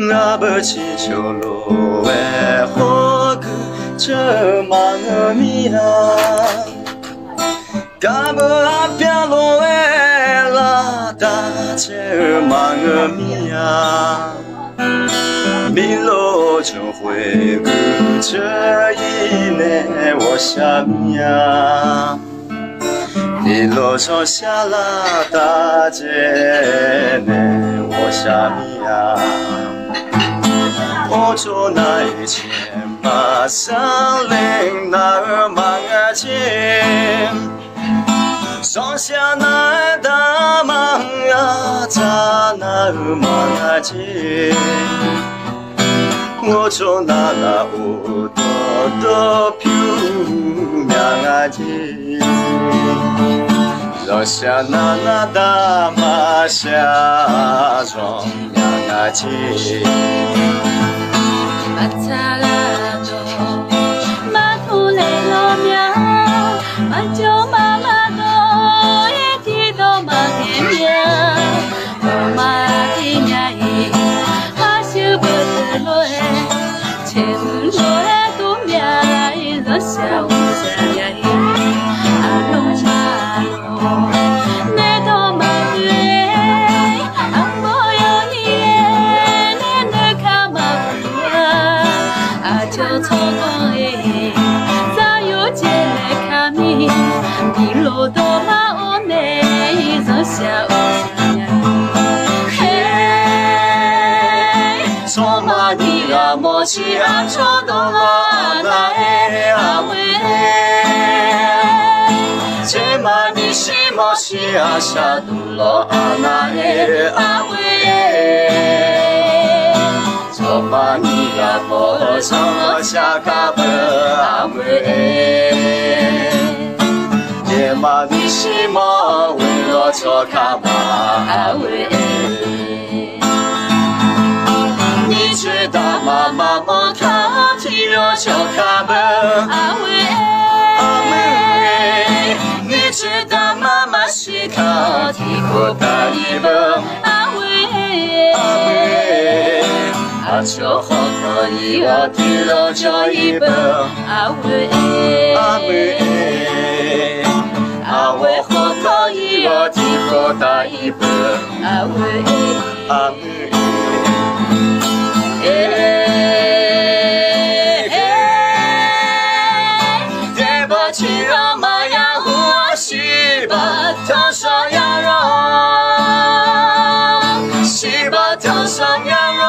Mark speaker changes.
Speaker 1: 아버지 절로에 호그 저 마음이야 가브 앞야로에 라다 저 마음이야 밀로就会跟着一年我下面你落着下了大街呢我下面我做那一切马上领那儿马儿进上下那大忙呀在那儿马儿进我做那那乌多多漂亮啊进上下那那大马下中呀啊进
Speaker 2: Matsalado, matulelo mia, macho mamado, etido magemia, omadinya I, hasubutloe, chemuloe tumia I, losya usya I, alomalo, nedo madue, amboyo nie, nene kamakuya. 저 초고에 자유제의 감이 밀로도 마오네 이서샤오샤야 헤이 소마니가 못이 안쳐도라 나의 아웨 제만이 심어시 아샤둘러 나의 아웨 소마니가 벗어 샤가버 아무에 내 맘이 심어 울어져 가마 아무에 니 죄다 마마 못하 뒤려져 가마 아무에 니 죄다 마마 시가 뒤고 다니면 아무에 아주 허허이 어디로져 입어 아왜 아왜 허허이 어디로다 입어 아왜 대버치러 마야 후시바 터서야로 시바 터서야로